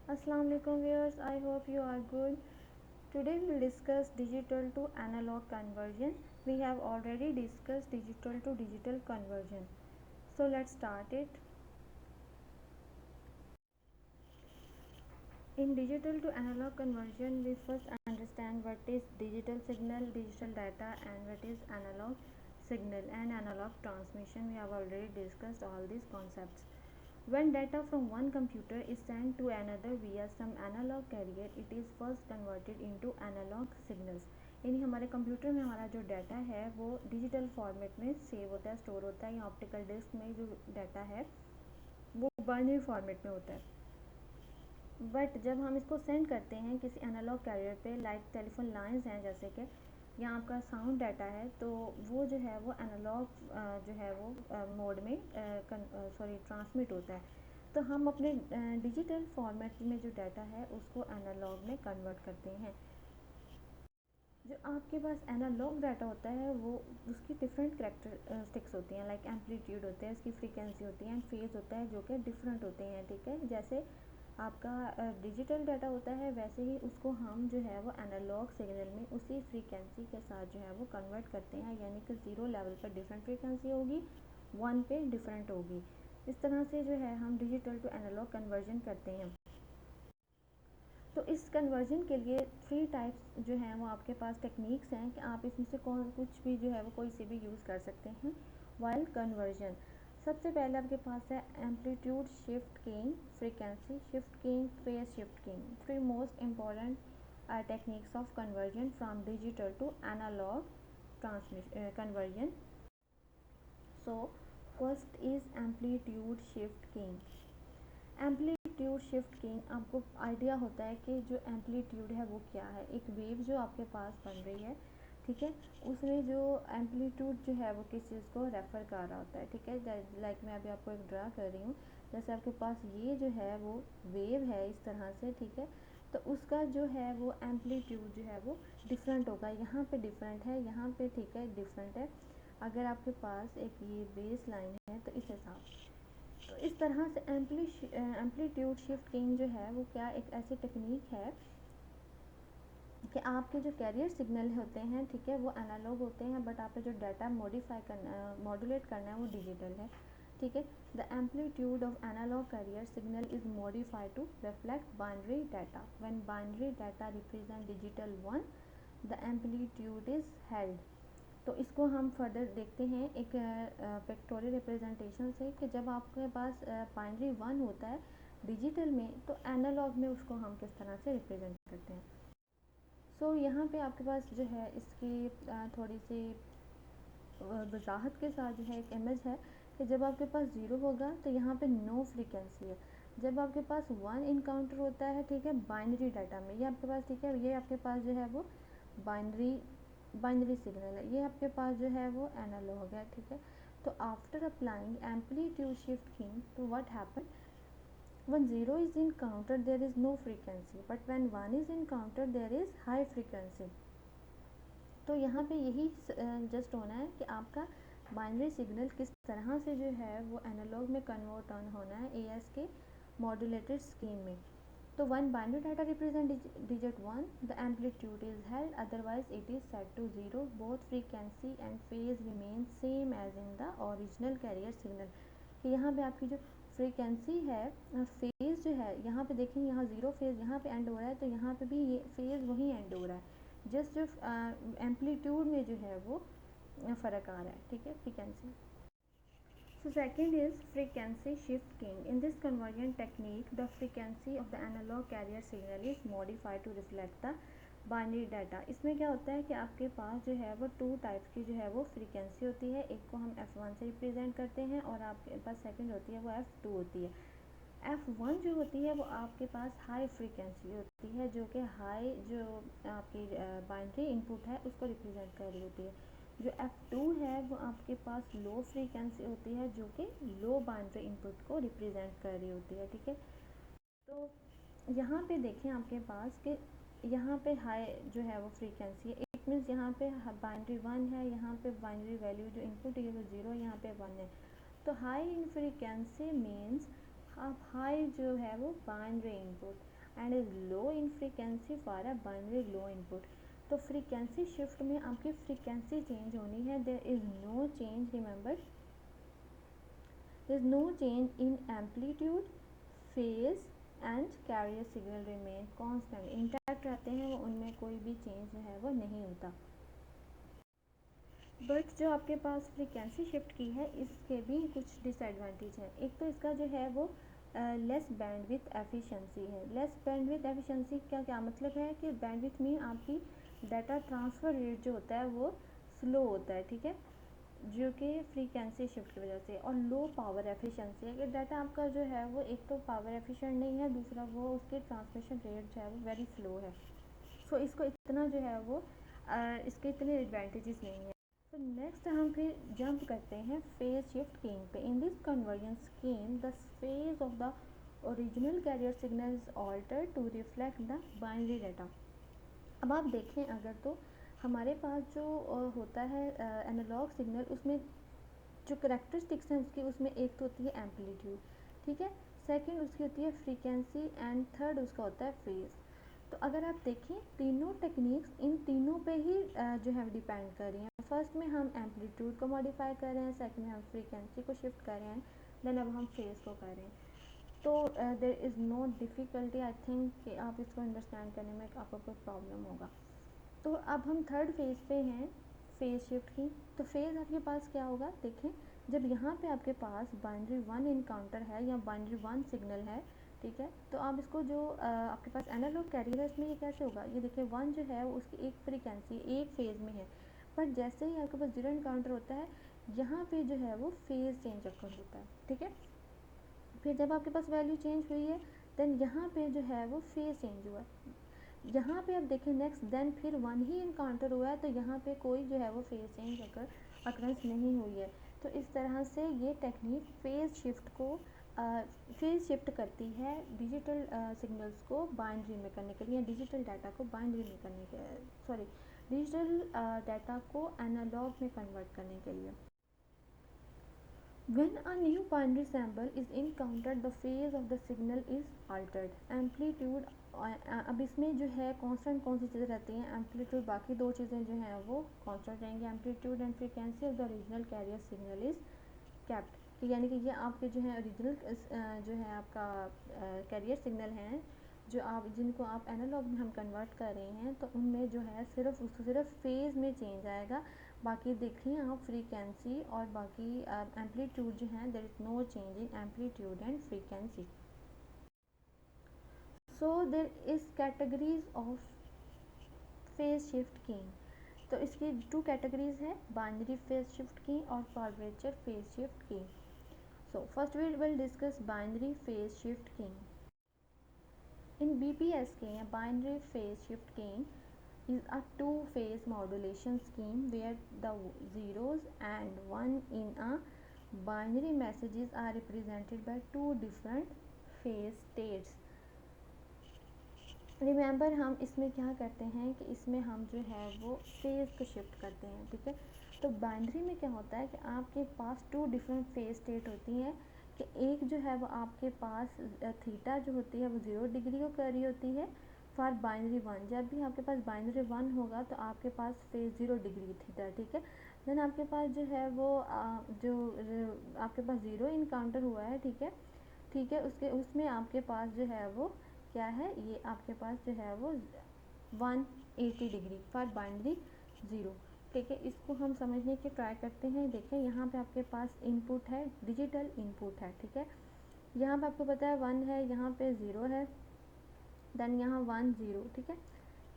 Assalamu alaikum viewers, I hope you are good. Today we will discuss digital to analog conversion. We have already discussed digital to digital conversion. So let's start it. In digital to analog conversion, we first understand what is digital signal, digital data, and what is analog signal and analog transmission. We have already discussed all these concepts. When data from one computer is sent to another via some analog carrier, it is first converted into analog signals. यानी हमारे computer में हमारा जो data है वो digital format में save होता है, स्टोर होता है, या ऑप्टिकल डिस्क में जो डाटा है वो बाइनरी फॉर्मेट में होता है. बट जब हम इसको सेंड करते हैं किसी एनालॉग कैरियर पे, लाइक टेलीफोन लाइंस हैं जैसे कि, या आपका साउंड डाटा है, तो वो जो है वो एनालॉग जो है वो मोड में ट्रांसमिट होता है. तो हम अपने डिजिटल फॉर्मेट में जो डाटा है उसको एनालॉग में कन्वर्ट करते हैं. जो आपके पास एनालॉग डाटा होता है वो उसकी डिफरेंट करेक्टरिस्टिक्स होती हैं, लाइक एम्पलीट्यूड होते हैं, इसकी फ्रीक्वेंसी होती है, एंड फेज होता है, जो कि डिफरेंट होते हैं. ठीक है, जैसे आपका डिजिटल डाटा होता है वैसे ही उसको हम जो है वो एनालॉग सिग्नल में उसी फ्रीक्वेंसी के साथ जो है वो कन्वर्ट करते हैं. यानी कि 0 लेवल पर डिफरेंट फ्रीक्वेंसी होगी, 1 पे डिफरेंट होगी. इस तरह से जो है हम डिजिटल टू एनालॉग कन्वर्जन करते हैं. तो इस कन्वर्जन के लिए 3 टाइप्स जो हैं वो आपके पास टेक्निक्स हैं कि आप इसमें से कुछ भी जो है वो कोई से भी यूज़ कर सकते हैं वाइल कन्वर्जन. सबसे पहले आपके पास है amplitude shift keying, frequency shift keying, phase shift keying. 3 most important techniques of conversion from digital to analog conversion. So first is amplitude shift keying. Amplitude shift keying, आपको idea होता है कि जो एम्पलीट्यूड है वो क्या है. एक वेव जो आपके पास बन रही है, ठीक है, उसमें जो एम्पलीट्यूड जो है वो किस चीज़ को रेफ़र कर रहा होता है. ठीक है, लाइक मैं अभी आपको एक ड्रा कर रही हूँ. जैसे आपके पास ये जो है वो वेव है इस तरह से, ठीक है, तो उसका जो है वो एम्पलीट्यूड जो है वो डिफरेंट होगा. यहाँ पे डिफरेंट है, यहाँ पे ठीक है डिफरेंट है. अगर आपके पास एक ये बेस लाइन है तो इस हिसाब, तो इस तरह से एम्पलीट्यूड शिफ्ट कीइंग जो है वो क्या एक ऐसी टेक्निक है कि आपके जो कैरियर सिग्नल होते हैं, ठीक है, वो एनालॉग होते हैं, बट आपका जो डाटा मॉडिफाई करना मॉड्यूलेट करना है वो डिजिटल है. ठीक है, the amplitude of analog carrier signal is modified to reflect binary data. When binary data represent digital 1, the amplitude is held. तो इसको हम फर्दर देखते हैं एक पिक्टोरियल रिप्रेजेंटेशन से, कि जब आपके पास बाइनरी 1 होता है डिजिटल में, तो एनालॉग में उसको हम किस तरह से रिप्रेजेंट करते हैं. सो यहाँ पे आपके पास जो है इसकी थोड़ी सी वजाहत के साथ जो है एक इमेज है कि जब आपके पास 0 होगा तो यहाँ पे नो फ्रीक्वेंसी है. जब आपके पास 1 इनकाउंटर होता है, ठीक है, बाइनरी डाटा में, ये आपके पास, ठीक है, ये आपके पास जो है वो बाइनरी बाइनरी सिग्नल है, ये आपके पास जो है वो एनालॉग है. ठीक है, तो after applying amplitude shift keying, तो what happen, when 0 is encountered there is no frequency, but when 1 is encountered there is high frequency. तो यहाँ पे यही जस्ट होना है कि आपका बाइनरी सिग्नल किस तरह से जो है वो एनालॉग में कन्वर्ट ऑन होना है एएस के मॉड्यूलेटेड स्कीम में. तो when binary data represent digit 1, the amplitude is held, otherwise it is set to 0. Both frequency and phase remain same as in the original carrier signal. कि यहाँ पे आपकी जो फ्रीक्वेंसी है, फेज़ जो है, यहाँ पे देखें, यहाँ 0 फेज़ यहाँ पे एंड हो रहा है, तो यहाँ पे भी ये फेज़ वही एंड हो रहा है. जस्ट जो एम्पलीट्यूड में जो है वो फ़र्क आ रहा है. ठीक है, frequency. So second is frequency shift keying. In this conversion technique, the frequency of the analog carrier signal is modified to reflect the binary data. इसमें क्या होता है कि आपके पास जो है वो 2 टाइप्स की जो है वो फ्रीक्वेंसी होती है. एक को हम F1 से रिप्रेजेंट करते हैं और आपके पास सेकंड होती है वो F2 होती है. F1 जो होती है वो आपके पास हाई फ्रीक्वेंसी होती है, जो कि हाई जो आपकी बाइनरी इनपुट है उसको रिप्रेजेंट कर रही होती है. जो F2 है वो आपके पास लो फ्रीक्वेंसी होती है, जो कि लो बाइनरी इनपुट को रिप्रेजेंट कर रही होती है. ठीक है, तो यहाँ पे देखें आपके पास कि यहाँ पे हाई जो है वो फ्रीक्वेंसी है. इट मीन्स यहाँ पे बाइनरी 1 है, यहाँ पे बाइनरी वैल्यू जो इनपुट है वो 0, यहाँ पे 1 है. तो हाई इन फ्रीक्वेंसी मीन्स अब हाई जो है वो binary input and is low in frequency for a binary low input. तो फ्रीक्वेंसी शिफ्ट में आपकी फ्रीक्वेंसी चेंज होनी है, there is no change, remember there is no change in amplitude, phase and carrier signal remain constant, intact रहते हैं वो, उनमें कोई भी चेंज जो है वो नहीं होता। बट जो आपके पास फ्रीक्वेंसी शिफ्ट की है इसके भी कुछ डिसएडवांटेज हैं। एक तो इसका जो है वो लेस बैंडविथ एफिशिएंसी है। लेस बैंडविथ एफिशिएंसी का क्या मतलब है कि बैंडविथ में आपकी डाटा ट्रांसफ़र रेट जो होता है वो स्लो होता है, ठीक है, जो कि फ्रीक्वेंसी शिफ्ट की वजह से। और लो पावर एफिशिएंसी है कि डाटा आपका जो है वो एक तो पावर एफिशिएंट नहीं है, दूसरा वो उसके ट्रांसमिशन रेट जो है वो वेरी स्लो है। सो इसको इतना जो है वो इसके इतने एडवांटेजेस नहीं है। तो नेक्स्ट हम फिर जंप करते हैं फेज शिफ्ट कीइंग पे। In this conversion scheme the phase of the original carrier signal is altered to reflect the binary data. अब आप देखें अगर तो हमारे पास जो होता है एनालॉग सिग्नल, उसमें जो करेक्टरिस्टिक्स हैं उसकी, उसमें एक तो होती है एम्पलीट्यूड, ठीक है, सेकंड उसकी होती है फ्रीक्वेंसी एंड थर्ड उसका होता है फेज। तो अगर आप देखें तीनों टेक्निक्स इन तीनों पे ही जो है डिपेंड कर रही हैं। फर्स्ट में हम एम्पलीट्यूड को मॉडिफाई कर रहे हैं, सेकंड में हम फ्रीक्वेंसी को शिफ्ट कर रहे हैं, देन अब हम फेज को कर रहे हैं। तो there is no difficulty, I think कि आप इसको अंडरस्टैंड करने में आपको कोई प्रॉब्लम होगा। तो अब हम थर्ड फेज़ पे हैं, फेज़ शिफ्ट की। तो फेज़ आपके पास क्या होगा, देखें जब यहाँ पे आपके पास बाइनरी वन इनकाउंटर है या बाइनरी वन सिग्नल है, ठीक है, तो आप इसको जो आपके पास एनालॉग कैरियर है इसमें ये कैसे होगा, ये देखिए वन जो है उसकी एक फ्रीक्वेंसी एक फेज़ में है, पर जैसे ही आपके पास जीरो इनकाउंटर होता है यहाँ पे जो है वो फेज़ चेंज अकर होता है, ठीक है। फिर जब आपके पास वैल्यू चेंज हुई है देन यहाँ पे जो है वो फेज़ चेंज हुआ है। यहाँ पे आप देखें नेक्स्ट देन फिर वन ही इनकाउंटर हुआ है, तो यहाँ पे कोई जो है वो फेज़ चेंज अकरेंस नहीं हुई है। तो इस तरह से ये टेक्निक फेज़ शिफ्ट को फेज़ शिफ्ट करती है डिजिटल सिग्नल्स को बाइनरी में करने के लिए, डिजिटल डाटा को बाइनरी में करने के, सॉरी, डिजिटल डाटा को एनालॉग में कन्वर्ट करने के लिए। When a new binary symbol is encountered, the phase of the signal is altered. Amplitude अब इसमें जो है कांस्टेंट कौन सी चीज़ें रहती हैं, एम्पलीट्यूड, बाकी दो चीज़ें जो हैं वो कांस्टेंट रहेंगी। Amplitude and frequency of the original carrier signal is kept, कि यानी कि ये आपके जो है ओरिजिनल जो है आपका कैरियर सिग्नल हैं जो आप जिनको आप एनालॉग में हम कन्वर्ट कर रहे हैं, तो उनमें जो है सिर्फ फेज़ में चेंज आएगा। बाकी देखिए आप फ्रीक्वेंसी और बाकी एम्पलीट्यूड जो हैं there is no change in amplitude and frequency. So there is categories of phase shift keying. तो इसकी टू कैटेगरीज हैं, बाइनरी फेज शिफ्ट की और क्वाड्रेचर फेज शिफ्ट की। So first we will discuss binary phase shift keying. In BPSK, binary phase shift keying is a two-phase modulation scheme where the zeros and one in a binary messages are represented by two different phase states. Remember हम इसमें क्या करते हैं कि इसमें हम जो है वो फेज़ को शिफ्ट करते हैं, ठीक है। तो बाइनरी में क्या होता है कि आपके पास टू डिफरेंट फेज स्टेट होती हैं, कि एक जो है वो आपके पास थीटा जो होती है वो 0 डिग्री को कर रही होती है फॉर बाइनरी वन। जब भी आपके पास बाइनरी वन होगा तो आपके पास फेज 0 डिग्री थीटा, ठीक है। देन आपके पास जो है वो जो आपके पास ज़ीरो इनकाउंटर हुआ है, ठीक है, ठीक है, उसके उसमें आपके पास जो है वो क्या है, ये आपके पास जो है वो 180 डिग्री फॉर बाइनरी ज़ीरो, ठीक है। इसको हम समझने की ट्राई करते हैं। देखें यहाँ पे आपके पास इनपुट है, डिजिटल इनपुट है, ठीक है, यहाँ पे आपको पता है 1 है, यहाँ पे 0 है, देन यहाँ 1 0, ठीक है।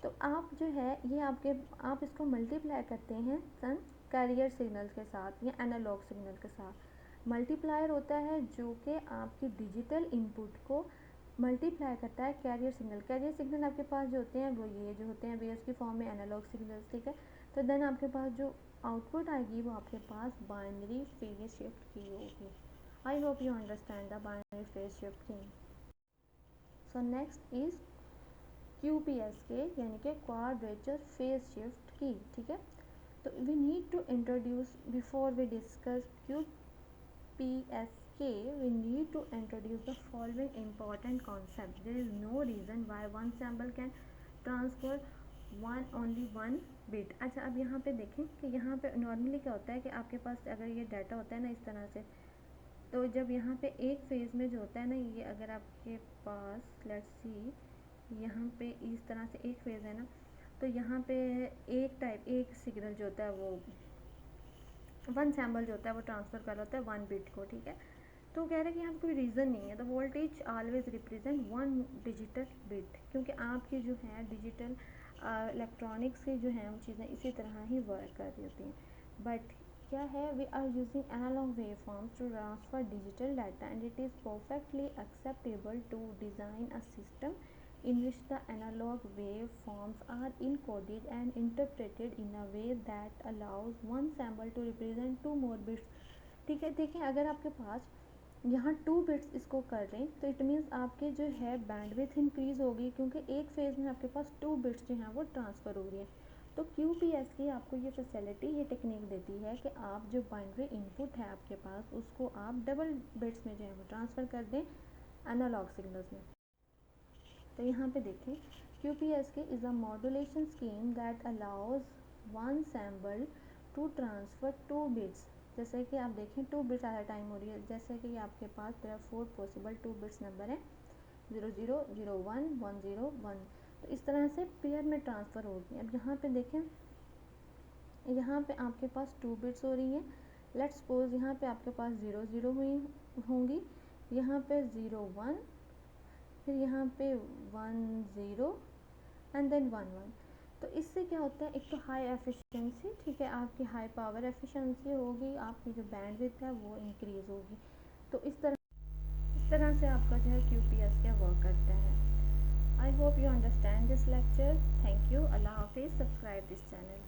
तो आप जो है ये आपके आप इसको मल्टीप्लाई करते हैं सन कैरियर सिग्नल के साथ या एनालॉग सिग्नल के साथ। मल्टीप्लायर होता है जो कि आपकी डिजिटल इनपुट को मल्टीप्लाई करता है कैरियर सिग्नल। कैरियर सिग्नल आपके पास जो होते हैं वो ये जो होते हैं वेव्स की फॉर्म में एनालॉग सिग्नल्स, ठीक है। तो देन आपके पास जो आउटपुट आएगी वो आपके पास बाइनरी फेज शिफ्ट की होगी। I hope you understand the binary phase shift की। सो नेक्स्ट इज QPSK यानी कि क्वाड्रेचर फेज शिफ्ट की, ठीक है। तो we need to introduce before we discuss QPSK Okay, we need to introduce the following important concept. There is no reason why one sample can transfer only one bit. अच्छा, अब यहाँ पे देखें कि यहाँ पे नॉर्मली क्या होता है कि आपके पास अगर ये डाटा होता है ना इस तरह से, तो जब यहाँ पे एक फेज़ में जो होता है ना, ये अगर आपके पास लेट्स सी यहाँ पे इस तरह से एक फेज़ है ना, तो यहाँ पे एक सिग्नल जो होता है वो वन सैम्पल जो होता है वो ट्रांसफ़र कर होता है वन बिट को, ठीक है। तो कह रहे हैं कि यहाँ पे कोई रीज़न नहीं है, the voltage always represent one digital bit, क्योंकि आपकी जो है डिजिटल इलेक्ट्रॉनिक्स की जो है वो चीज़ें इसी तरह ही वर्क कर रही होती हैं। बट क्या है, we are using analog wave forms to transfer digital data and it is perfectly acceptable to design a system in which the analog wave forms are encoded and interpreted in a way that allows one sample to represent two more bits। ठीक है, देखें अगर आपके पास यहाँ 2 bits इसको कर रहे हैं तो इट मीन्स आपके जो है बैंडविड्थ इंक्रीज़ होगी, क्योंकि एक फेज़ में आपके पास 2 बिट्स जो हैं वो ट्रांसफ़र हो रही है। तो QPS की आपको ये फैसिलिटी, ये टेक्निक देती है कि आप जो बाइनरी इनपुट है आपके पास उसको आप डबल बिट्स में जो है वो ट्रांसफ़र कर दें एनालॉग सिग्नल्स में। तो यहाँ पे देखें, QPSK is a modulation scheme that allows one sample to transfer 2 bits। जैसे कि आप देखें 2 बिट्स आधा टाइम हो रही है, जैसे कि आपके पास there are 4 possible 2 bits number हैं 00, 01, 10, 1। तो इस तरह से पेयर में ट्रांसफ़र होगी। अब यहाँ पे देखें, यहाँ पे आपके पास 2 बिट्स हो रही हैं। लेट्स सपोज यहाँ पे आपके पास 00 हुई होंगी, यहाँ पे 01, फिर यहाँ पे 10 एंड देन 11। तो इससे क्या होता है, एक तो हाई एफिशिएंसी, ठीक है, आपकी हाई पावर एफिशिएंसी होगी, आपकी जो बैंडविड्थ है वो इंक्रीज़ होगी। तो इस तरह से आपका जो है QPS क्या वर्क करता है। I hope you understand this lecture. Thank you. अल्लाह हाफिज़। Subscribe this channel.